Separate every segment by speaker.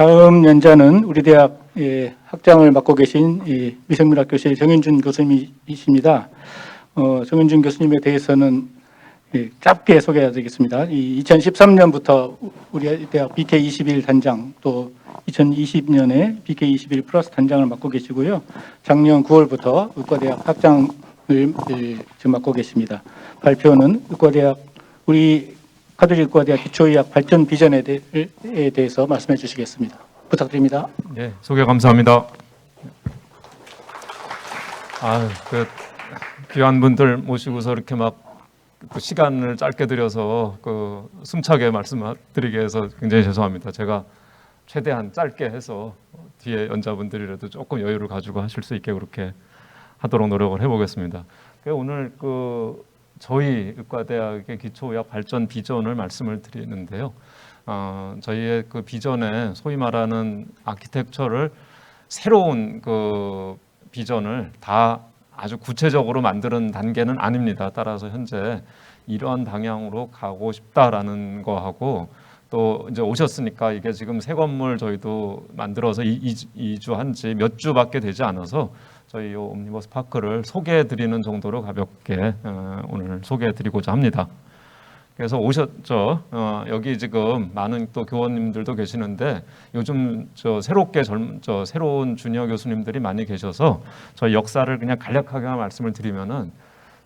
Speaker 1: 다음 연자는 우리 대학 학장을 맡고 계신 위생물학 교수의 정윤준 교수님이십니다. 정윤준 교수님에 대해서는 짧게 소개해드리겠습니다. 2013년부터 우리 대학 BK21 단장, 또 2020년에 BK21 플러스 단장을 맡고 계시고요. 작년 9월부터 의과대학 학장을 지금 맡고 계십니다. 발표는 우리 카톨릭 의과대학 기초의학 발전 비전에 대해서 말씀해 주시겠습니다. 부탁드립니다.
Speaker 2: 네, 소개 감사합니다. 귀한 분들 모시고서 이렇게 막 시간을 짧게 들여서 숨차게 말씀드리게 해서 굉장히 죄송합니다. 제가 최대한 짧게 해서 뒤에 연자분들이라도 조금 여유를 가지고 하실 수 있게 그렇게 하도록 노력을 해보겠습니다. 오늘 저희 의과대학의 기초의학 발전 비전을 말씀을 드리는데요. 저희의 비전에 소위 말하는 아키텍처를 새로운 비전을 다 아주 구체적으로 만드는 단계는 아닙니다. 따라서 현재 이러한 방향으로 가고 싶다라는 거하고, 또 이제 오셨으니까 이게 지금 새 건물 저희도 만들어서 이주한 지 몇 주밖에 되지 않아서 저희 옴니버스 파크를 소개해드리는 정도로 가볍게 오늘 소개해드리고자 합니다. 그래서 오셨죠. 여기 지금 많은 또 교원님들도 계시는데 요즘 새로운 주니어 교수님들이 많이 계셔서 저희 역사를 그냥 간략하게 말씀을 드리면은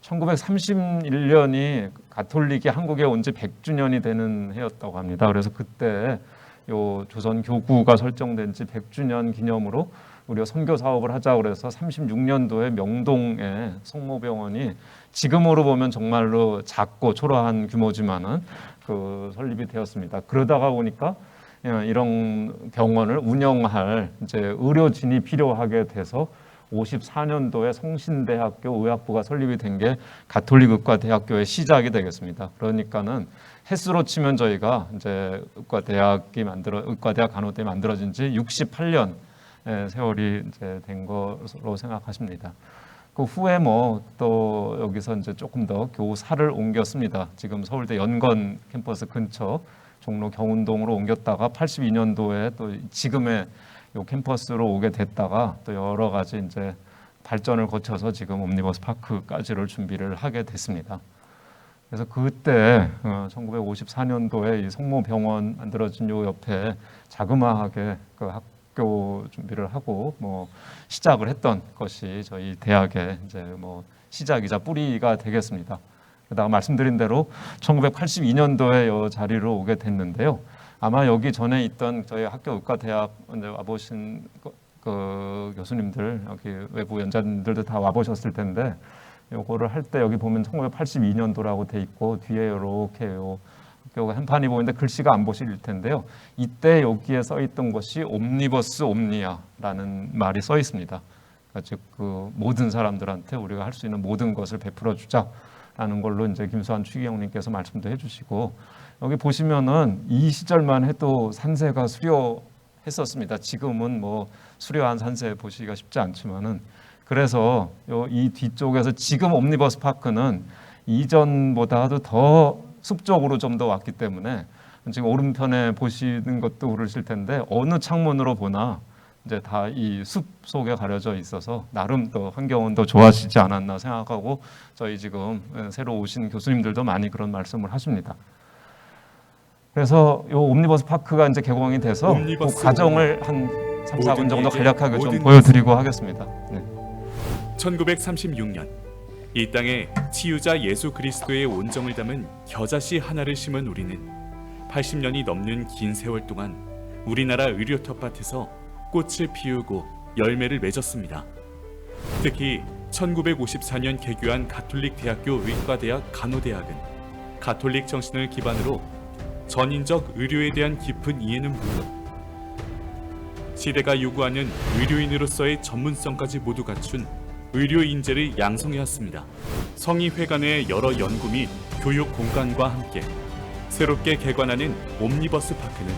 Speaker 2: 1931년이 가톨릭이 한국에 온 지 100주년이 되는 해였다고 합니다. 그래서 그때 요 조선 교구가 설정된 지 100주년 기념으로 우리가 선교 사업을 하자 그래서 36년도에 명동에 성모병원이 지금으로 보면 정말로 작고 초라한 규모지만은 설립이 되었습니다. 그러다가 보니까 이런 병원을 운영할 이제 의료진이 필요하게 돼서 54년도에 성신대학교 의학부가 설립이 된 게 가톨릭의과대학교의 시작이 되겠습니다. 그러니까는 횟수로 치면 저희가 이제 의과대학 간호대에 만들어진 지 68년 세월이 이제 된 것으로 생각하십니다. 그 후에 또 여기서 이제 조금 더 교사를 옮겼습니다. 지금 서울대 연건 캠퍼스 근처 종로 경운동으로 옮겼다가 82년도에 또 지금의 요 캠퍼스로 오게 됐다가 또 여러 가지 이제 발전을 거쳐서 지금 옴니버스 파크까지를 준비를 하게 됐습니다. 그래서 그때 1954년도에 이 성모병원 만들어진 요 옆에 자그마하게 학교 준비를 하고 시작을 했던 것이 저희 대학의 이제 시작이자 뿌리가 되겠습니다. 그다음 말씀드린 대로 1982년도에 이 자리로 오게 됐는데요. 아마 여기 전에 있던 저희 학교 의과대학 와보신 교수님들, 여기 외부 연자님들도 다 와보셨을 텐데, 요거를 할 때 여기 보면 1982년도라고 돼 있고 뒤에 이렇게 학교가 한판이 보이는데 글씨가 안 보실 텐데요. 이때 여기에 써 있던 것이 옴니버스 옴니아라는 말이 써 있습니다. 즉 모든 사람들한테 우리가 할 수 있는 모든 것을 베풀어 주자라는 걸로 이제 김수환 추기경님께서 말씀도 해주시고, 여기 보시면은 이 시절만 해도 산세가 수려했었습니다. 지금은 수려한 산세 보시기가 쉽지 않지만은, 그래서 이 뒤쪽에서 지금 옴니버스 파크는 이전보다도 더 숲쪽으로 좀 더 왔기 때문에 지금 오른편에 보시는 것도 그러실 텐데 어느 창문으로 보나 이제 다 이 숲 속에 가려져 있어서 나름 더 환경은 더 좋아지지 않았나 생각하고, 저희 지금 새로 오신 교수님들도 많이 그런 말씀을 하십니다. 그래서 요 옴니버스 파크가 이제 개공이 돼서 그 과정을 한 3, 4분 정도 간략하게 좀 보여드리고 하겠습니다. 네.
Speaker 3: 1936년 이 땅에 치유자 예수 그리스도의 온정을 담은 겨자씨 하나를 심은 우리는 80년이 넘는 긴 세월 동안 우리나라 의료 텃밭에서 꽃을 피우고 열매를 맺었습니다. 특히 1954년 개교한 가톨릭 대학교 의과대학 간호대학은 가톨릭 정신을 기반으로 전인적 의료에 대한 깊은 이해는 물론 시대가 요구하는 의료인으로서의 전문성까지 모두 갖춘 의료 인재를 양성해왔습니다. 성의회관의 여러 연구 및 교육 공간과 함께 새롭게 개관하는 옴니버스 파크는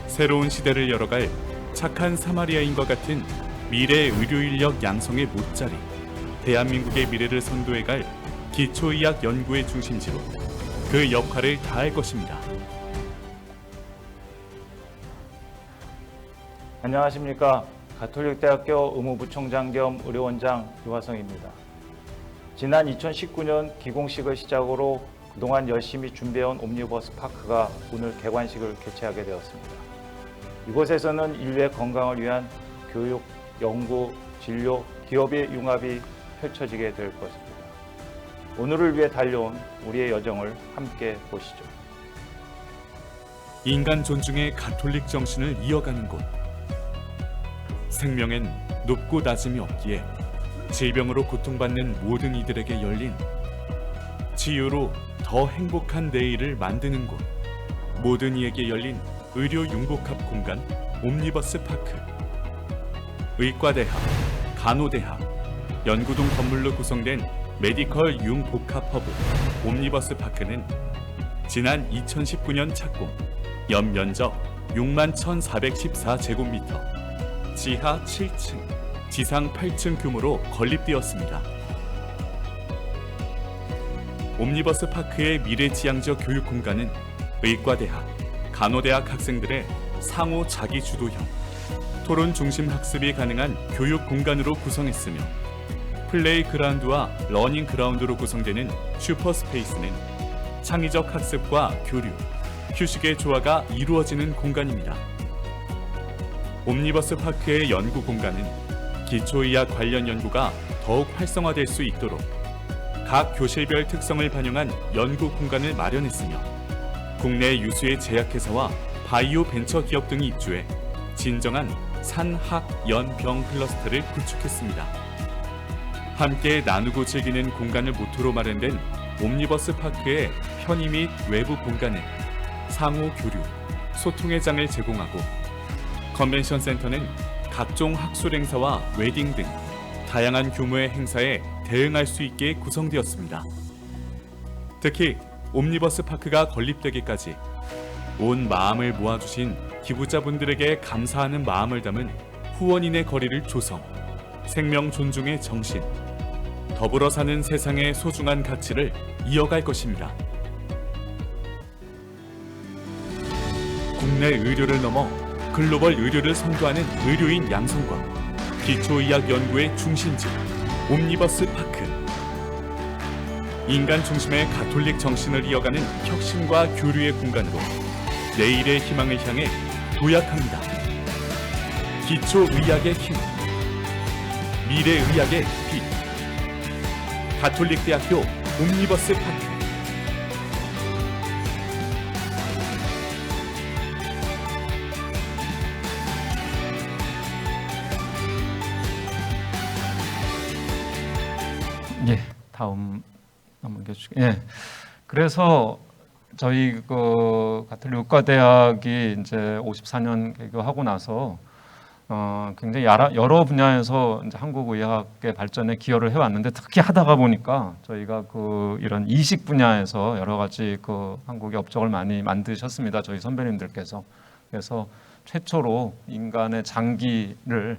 Speaker 3: 새로운 시대를 열어갈 착한 사마리아인과 같은 미래 의료 인력 양성의 못자리, 대한민국의 미래를 선도해갈 기초의학 연구의 중심지로 그 역할을 다할 것입니다.
Speaker 4: 안녕하십니까. 가톨릭대학교 의무부총장 겸 의료원장 유화성입니다. 지난 2019년 기공식을 시작으로 그동안 열심히 준비해온 옴니버스 파크가 오늘 개관식을 개최하게 되었습니다. 이곳에서는 인류의 건강을 위한 교육, 연구, 진료, 기업의 융합이 펼쳐지게 될 것입니다. 오늘을 위해 달려온 우리의 여정을 함께 보시죠.
Speaker 3: 인간 존중의 가톨릭 정신을 이어가는 곳. 생명엔 높고 낮음이 없기에 질병으로 고통받는 모든 이들에게 열린 치유로 더 행복한 내일을 만드는 곳. 모든 이에게 열린 의료 융복합 공간 옴니버스 파크. 의과대학, 간호대학, 연구동 건물로 구성된 메디컬 융복합 허브 옴니버스 파크는 지난 2019년 착공, 연면적 61,414제곱미터, 지하 7층, 지상 8층 규모로 건립되었습니다. 옴니버스 파크의 미래지향적 교육 공간은 의과대학, 간호대학 학생들의 상호 자기주도형, 토론 중심 학습이 가능한 교육 공간으로 구성했으며 플레이 그라운드와 러닝 그라운드로 구성되는 슈퍼스페이스는 창의적 학습과 교류, 휴식의 조화가 이루어지는 공간입니다. 옴니버스 파크의 연구 공간은 기초의학 관련 연구가 더욱 활성화될 수 있도록 각 교실별 특성을 반영한 연구 공간을 마련했으며 국내 유수의 제약회사와 바이오 벤처 기업 등이 입주해 진정한 산학연병 클러스터를 구축했습니다. 함께 나누고 즐기는 공간을 모토로 마련된 옴니버스 파크의 편의 및 외부 공간은 상호 교류, 소통의 장을 제공하고 컨벤션 센터는 각종 학술 행사와 웨딩 등 다양한 규모의 행사에 대응할 수 있게 구성되었습니다. 특히 옴니버스 파크가 건립되기까지 온 마음을 모아주신 기부자분들에게 감사하는 마음을 담은 후원인의 거리를 조성, 생명 존중의 정신, 더불어 사는 세상의 소중한 가치를 이어갈 것입니다. 국내 의료를 넘어 글로벌 의료를 선도하는 의료인 양성과 기초의학 연구의 중심지 옴니버스 파크. 인간 중심의 가톨릭 정신을 이어가는 혁신과 교류의 공간으로 내일의 희망을 향해 도약합니다. 기초의학의 힘, 미래의학의 빛. 가톨릭대학교 옴니버스 파크.
Speaker 2: 예, 다음 넘겨주시죠. 예, 그래서 저희 그 가톨릭 의과대학이 이제 54년 개교하고 나서 굉장히 여러 분야에서 이제 한국 의학의 발전에 기여를 해왔는데 특히 하다가 보니까 저희가 그 이런 이식 분야에서 여러 가지 그 한국의 업적을 많이 만드셨습니다. 저희 선배님들께서. 그래서 최초로 인간의 장기를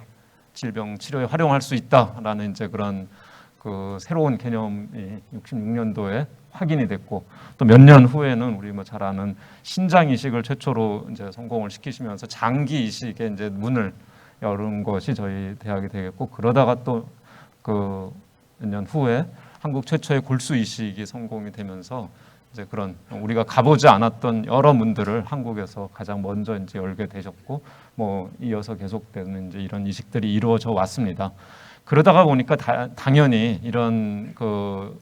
Speaker 2: 질병 치료에 활용할 수 있다라는 이제 그런 그 새로운 개념이 66년도에 확인이 됐고 또 몇 년 후에는 우리 뭐 잘 아는 신장 이식을 최초로 이제 성공을 시키시면서 장기 이식에 이제 문을 열은 것이 저희 대학이 되겠고 그러다가 또 그 몇 년 후에 한국 최초의 골수 이식이 성공이 되면서 이제 그런 우리가 가보지 않았던 여러 문들을 한국에서 가장 먼저 이제 열게 되셨고 뭐 이어서 계속되는 이제 이런 이식들이 이루어져 왔습니다. 그러다가 보니까 당연히 이런 그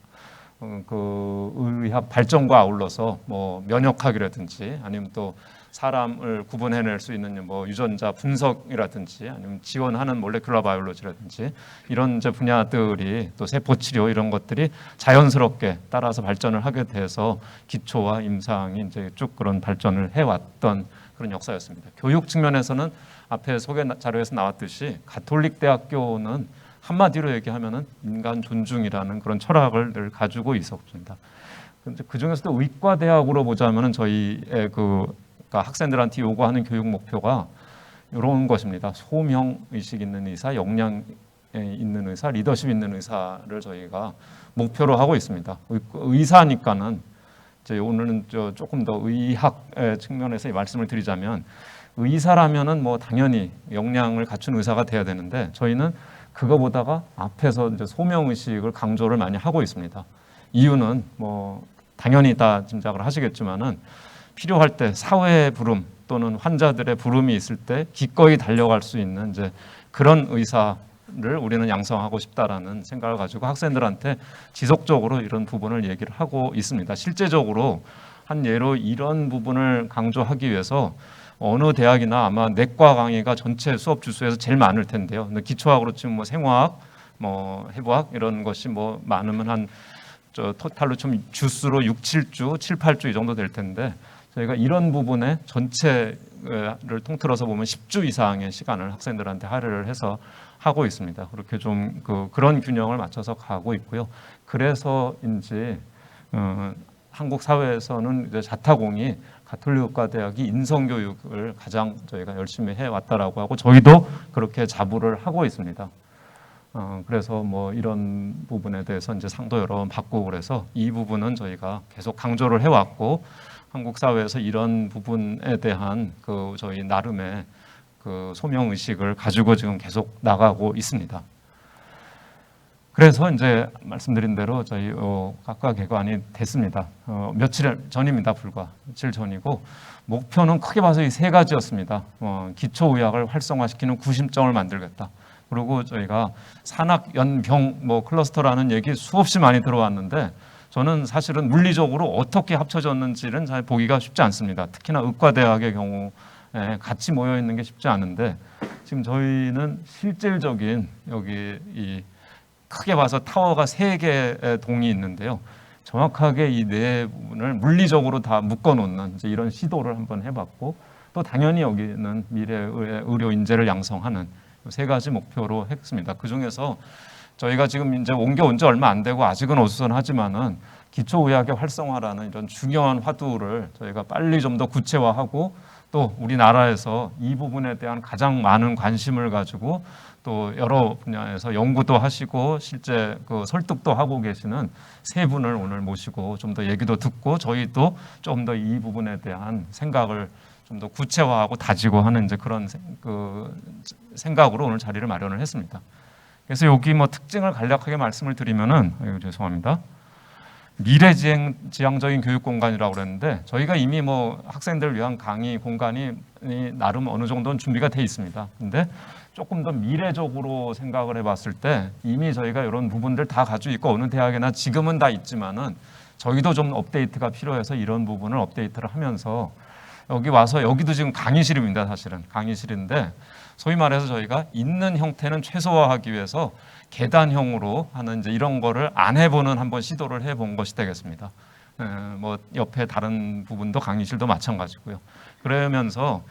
Speaker 2: 의학 발전과 아울러서 뭐 면역학이라든지 아니면 또 사람을 구분해낼 수 있는 뭐 유전자 분석이라든지 아니면 지원하는 몰레큘러 바이올로지라든지 이런 이제 분야들이 또 세포 치료 이런 것들이 자연스럽게 따라서 발전을 하게 돼서 기초와 임상이 이제 쭉 그런 발전을 해왔던 그런 역사였습니다. 교육 측면에서는 앞에 소개 자료에서 나왔듯이 가톨릭 대학교는 한마디로 얘기하면은 인간 존중이라는 그런 철학을 늘 가지고 있었습니다. 그 중에서도 의과대학으로 보자면은 저희의 그러니까 학생들한테 요구하는 교육 목표가 이런 것입니다. 소명 의식 있는 의사, 역량 있는 의사, 리더십 있는 의사를 저희가 목표로 하고 있습니다. 의사니까는 이제 오늘은 조금 더 의학 측면에서 말씀을 드리자면 의사라면은 뭐 당연히 역량을 갖춘 의사가 돼야 되는데 저희는 그거보다가 앞에서 이제 소명 의식을 강조를 많이 하고 있습니다. 이유는 뭐 당연히 다 짐작을 하시겠지만은 필요할 때 사회의 부름 또는 환자들의 부름이 있을 때 기꺼이 달려갈 수 있는 이제 그런 의사를 우리는 양성하고 싶다라는 생각을 가지고 학생들한테 지속적으로 이런 부분을 얘기를 하고 있습니다. 실제적으로 한 예로 이런 부분을 강조하기 위해서 어느 대학이나 아마 내과 강의가 전체 수업 주수에서 제일 많을 텐데요. 근데 기초학으로 치면 뭐 생화학, 뭐 해부학 이런 것이 뭐 많으면 한 토탈로 좀 주수로 6, 7주, 7, 8주 이 정도 될 텐데 저희가 이런 부분에 전체를 통틀어서 보면 10주 이상의 시간을 학생들한테 할애를 해서 하고 있습니다. 그렇게 좀 그런 균형을 맞춰서 가고 있고요. 그래서인지 한국 사회에서는 이제 자타공이 가톨릭의과대학이 인성교육을 가장 저희가 열심히 해왔다라고 하고 저희도 그렇게 자부를 하고 있습니다. 그래서 뭐 이런 부분에 대해서 이제 상도 여러 번 받고 그래서 이 부분은 저희가 계속 강조를 해왔고 한국 사회에서 이런 부분에 대한 저희 나름의 소명 의식을 가지고 지금 계속 나가고 있습니다. 그래서 이제 말씀드린 대로 저희 각과 개관이 됐습니다. 며칠 전입니다. 불과 며칠 전이고 목표는 크게 봐서 이 세 가지였습니다. 기초의학을 활성화시키는 구심점을 만들겠다. 그리고 저희가 산학연병 클러스터라는 얘기 수없이 많이 들어왔는데 저는 사실은 물리적으로 어떻게 합쳐졌는지는 잘 보기가 쉽지 않습니다. 특히나 의과대학의 경우에 같이 모여 있는 게 쉽지 않은데 지금 저희는 실질적인 여기 이 크게 봐서 타워가 3개의 동이 있는데요. 정확하게 이 네 부분을 물리적으로 다 묶어놓는 이제 이런 시도를 한번 해봤고 또 당연히 여기는 미래의 의료 인재를 양성하는 3가지 목표로 했습니다. 그 중에서 저희가 지금 이제 옮겨온 지 얼마 안 되고 아직은 어수선하지만은 기초의학의 활성화라는 이런 중요한 화두를 저희가 빨리 좀 더 구체화하고 또 우리나라에서 이 부분에 대한 가장 많은 관심을 가지고 또 여러 분야에서 연구도 하시고 실제 설득도 하고 계시는 3분을 오늘 모시고 좀 더 얘기도 듣고 저희도 좀 더 이 부분에 대한 생각을 좀 더 구체화하고 다지고 하는 이제 그런 생각으로 오늘 자리를 마련을 했습니다. 그래서 여기 특징을 간략하게 말씀을 드리면은 죄송합니다. 미래지향적인 교육 공간이라고 그랬는데 저희가 이미 학생들을 위한 강의 공간이 나름 어느 정도는 준비가 돼 있습니다. 근데 조금 더 미래적으로 생각을 해봤을 때 이미 저희가 이런 부분들 다 가지고 있고 어느 대학이나 지금은 다 있지만은 저희도 좀 업데이트가 필요해서 이런 부분을 업데이트를 하면서 여기 와서 여기도 지금 강의실입니다. 사실은 강의실인데 소위 말해서 저희가 있는 형태는 최소화하기 위해서 계단형으로 하는 이제 이런 거를 안 해보는 한번 시도를 해본 것이 되겠습니다. 옆에 다른 부분도 강의실도 마찬가지고요. 그러면서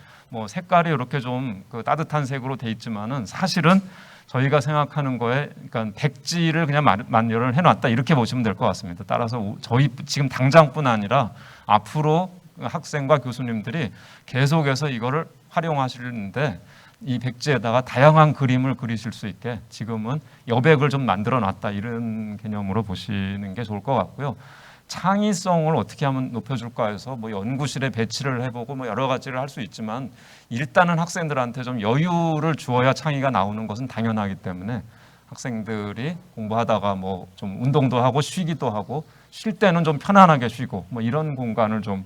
Speaker 2: 색깔이 이렇게 좀 따뜻한 색으로 돼 있지만은 사실은 저희가 생각하는 거에 그러니까 백지를 그냥 마련을 해놨다 이렇게 보시면 될 것 같습니다. 따라서 저희 지금 당장뿐 아니라 앞으로 학생과 교수님들이 계속해서 이거를 활용하시는데 이 백지에다가 다양한 그림을 그리실 수 있게 지금은 여백을 좀 만들어 놨다 이런 개념으로 보시는 게 좋을 것 같고요. 창의성을 어떻게 하면 높여줄까 해서 연구실에 배치를 해보고 여러 가지를 할 수 있지만 일단은 학생들한테 좀 여유를 주어야 창의가 나오는 것은 당연하기 때문에 학생들이 공부하다가 좀 운동도 하고 쉬기도 하고 쉴 때는 좀 편안하게 쉬고 이런 공간을 좀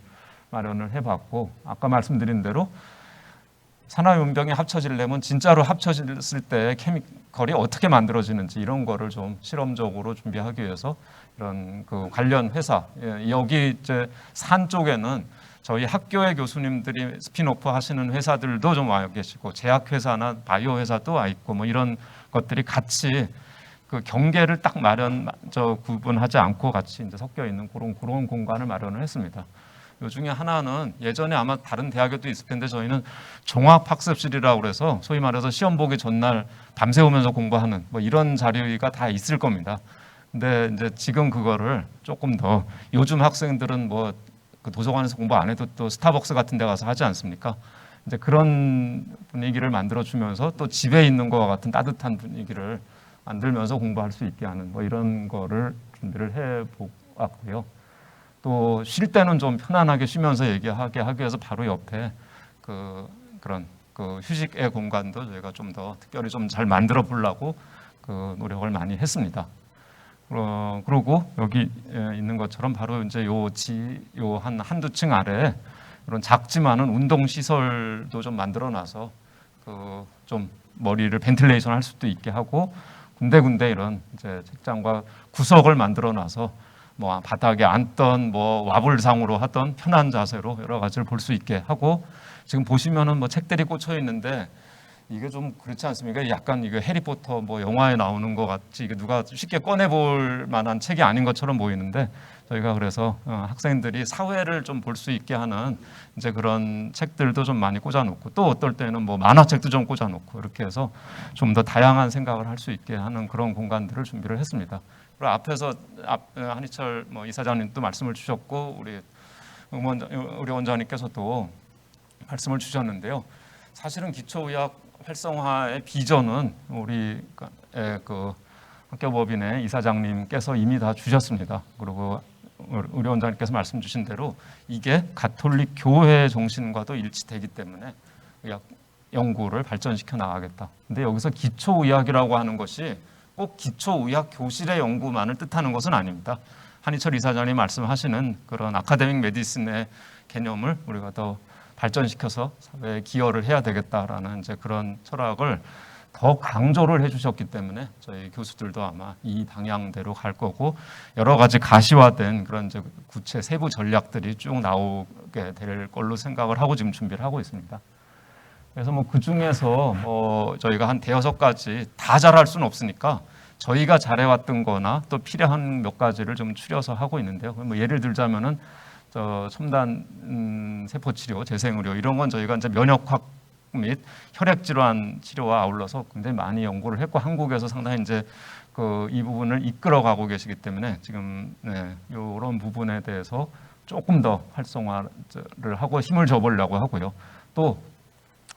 Speaker 2: 마련을 해봤고 아까 말씀드린 대로 산화연병이 합쳐지려면 진짜로 합쳐졌을 때 케미컬이 어떻게 만들어지는지 이런 거를 좀 실험적으로 준비하기 위해서 이런 관련 회사 여기 이제 산 쪽에는 저희 학교의 교수님들이 스핀오프 하시는 회사들도 좀 와 계시고 제약회사나 바이오 회사도 와 있고 이런 것들이 같이 경계를 딱 구분하지 않고 같이 이제 섞여 있는 그런 공간을 마련을 했습니다. 요 중에 하나는 예전에 아마 다른 대학에도 있을 텐데 저희는 종합학습실이라고 그래서 소위 말해서 시험 보기 전날 밤새우면서 공부하는 이런 자료가 다 있을 겁니다. 근데 이제 지금 그거를 조금 더 요즘 학생들은 도서관에서 공부 안 해도 또 스타벅스 같은 데 가서 하지 않습니까? 이제 그런 분위기를 만들어 주면서 또 집에 있는 것과 같은 따뜻한 분위기를 만들면서 공부할 수 있게 하는 이런 거를 준비를 해 보았고요. 또 쉴 때는 좀 편안하게 쉬면서 얘기하게 하기 위해서 바로 옆에 그런 그 휴식의 공간도 저희가 좀 더 특별히 좀 잘 만들어 보려고 그 노력을 많이 했습니다. 그리고 여기 있는 것처럼 바로 이제 요 한두 층 아래에 이런 작지만은 운동 시설도 좀 만들어 놔서 그 좀 머리를 벤틸레이션 할 수도 있게 하고 군데군데 이런 이제 책장과 구석을 만들어 놔서 뭐 바닥에 앉던 뭐 와불상으로 하던 편한 자세로 여러 가지를 볼 수 있게 하고 지금 보시면은 뭐 책들이 꽂혀 있는데 이게 좀 그렇지 않습니까? 약간 이거 해리포터 뭐 영화에 나오는 것 같이 이게 누가 쉽게 꺼내 볼 만한 책이 아닌 것처럼 보이는데 저희가 그래서 학생들이 사회를 좀 볼 수 있게 하는 이제 그런 책들도 좀 많이 꽂아놓고 또 어떨 때는 뭐 만화책도 좀 꽂아놓고 이렇게 해서 좀 더 다양한 생각을 할 수 있게 하는 그런 공간들을 준비를 했습니다. 그리고 앞에서 한희철 뭐 이사장님도 말씀을 주셨고 우리 원장님께서도 말씀을 주셨는데요. 사실은 기초의학 활성화의 비전은 우리 그 학교법인의 이사장님께서 이미 다 주셨습니다. 그리고 우리 원장님께서 말씀 주신 대로 이게 가톨릭 교회 정신과도 일치되기 때문에 의학 연구를 발전시켜 나가겠다. 근데 여기서 기초의학이라고 하는 것이 꼭 기초의학 교실의 연구만을 뜻하는 것은 아닙니다. 한희철 이사장님 말씀하시는 그런 아카데믹 메디슨의 개념을 우리가 더 발전시켜서 사회에 기여를 해야 되겠다라는 이제 그런 철학을 더 강조를 해주셨기 때문에 저희 교수들도 아마 이 방향대로 갈 거고 여러 가지 가시화된 그런 이제 구체 세부 전략들이 쭉 나오게 될 걸로 생각을 하고 지금 준비를 하고 있습니다. 그래서 뭐 그 중에서 저희가 한 대여섯 가지 다 잘할 수는 없으니까 저희가 잘해왔던 거나 또 필요한 몇 가지를 좀 추려서 하고 있는데요. 뭐 예를 들자면은 첨단 세포 치료, 재생의료 이런 건 저희가 이제 면역학 및 혈액 질환 치료와 아울러서 굉장히 많이 연구를 했고 한국에서 상당히 이제 이 부분을 이끌어가고 계시기 때문에 지금 이런 부분에 대해서 조금 더 활성화를 하고 힘을 줘보려고 하고요. 또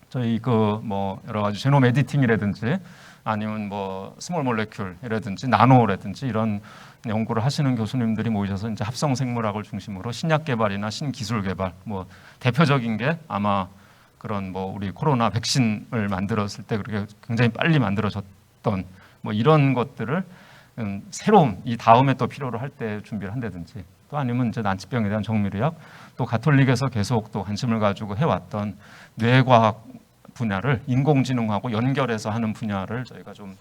Speaker 2: 저희 뭐 여러 가지 제놈 에디팅이라든지 아니면 뭐 스몰 몰레큘이라든지 나노라든지 이런 연구를 하시는 교수님들이 모이셔서 이제 합성 생물학을 중심으로 신약 개발이나 신기술 개발 뭐 대표적인 게 아마 그런 뭐 우리 코로나 백신을 만들었을 때 그렇게 굉장히 빨리 만들어졌던 뭐 이런 것들을 새로운 이 다음에 또 필요로 할 때 준비를 한다든지 또 아니면 이제 난치병에 대한 정밀의학 또 가톨릭에서 계속 또 관심을 가지고 해왔던 뇌과학 분야를 인공지능하고 연결해서 하는 분야를 저희가 좀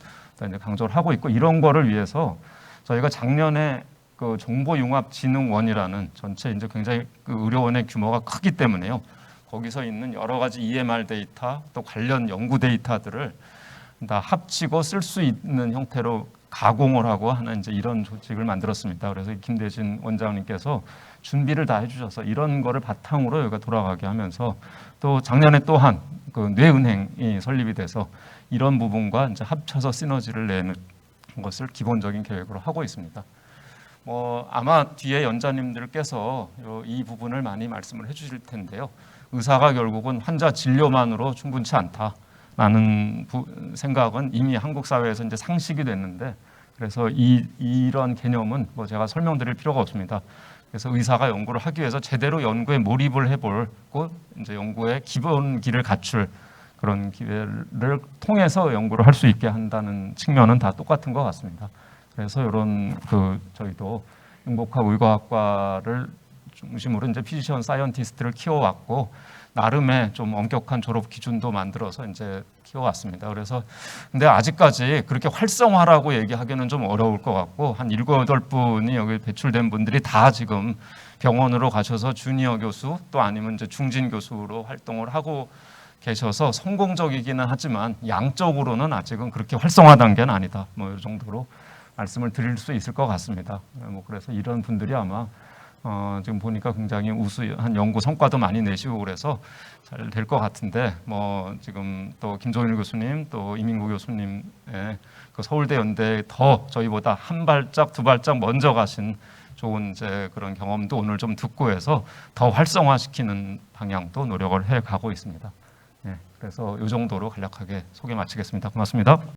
Speaker 2: 이제 강조를 하고 있고 이런 거를 위해서 저희가 작년에 그 정보융합진흥원이라는 전체 이제 굉장히 그 의료원의 규모가 크기 때문에요. 거기서 있는 여러 가지 EMR 데이터 또 관련 연구 데이터들을 다 합치고 쓸 수 있는 형태로 가공을 하고 하는 이제 이런 조직을 만들었습니다. 그래서 김대진 원장님께서 준비를 다 해주셔서 이런 거를 바탕으로 여기가 돌아가게 하면서 또 작년에 또한 그 뇌은행이 설립이 돼서 이런 부분과 이제 합쳐서 시너지를 내는 것을 기본적인 계획으로 하고 있습니다. 뭐 아마 뒤에 연자님들께서 이 부분을 많이 말씀을 해주실 텐데요. 의사가 결국은 환자 진료만으로 충분치 않다라는 생각은 이미 한국 사회에서 이제 상식이 됐는데 그래서 이런 개념은 뭐 제가 설명드릴 필요가 없습니다. 그래서 의사가 연구를 하기 위해서 제대로 연구에 몰입을 해볼고 이제 연구의 기본기를 갖출 그런 기회를 통해서 연구를 할 수 있게 한다는 측면은 다 똑같은 것 같습니다. 그래서 이런 저희도 행복학 의과학과를 중심으로 이제 피지션 사이언티스트를 키워왔고 나름의 좀 엄격한 졸업 기준도 만들어서 이제 키워왔습니다. 그래서 근데 아직까지 그렇게 활성화라고 얘기하기는 좀 어려울 것 같고 한 7, 8분이 여기 배출된 분들이 다 지금 병원으로 가셔서 주니어 교수 또 아니면 이제 중진 교수로 활동을 하고 계셔서 성공적이기는 하지만 양적으로는 아직은 그렇게 활성화 단계는 아니다. 뭐 이 정도로 말씀을 드릴 수 있을 것 같습니다. 뭐 그래서 이런 분들이 아마 지금 보니까 굉장히 우수한 연구 성과도 많이 내시고 그래서 잘 될 것 같은데 뭐 지금 또 김종일 교수님 또 이민구 교수님의 그 서울대 연대에 더 저희보다 한 발짝 두 발짝 먼저 가신 좋은 이제 그런 경험도 오늘 좀 듣고 해서 더 활성화시키는 방향도 노력을 해 가고 있습니다. 네, 그래서 이 정도로 간략하게 소개 마치겠습니다. 고맙습니다.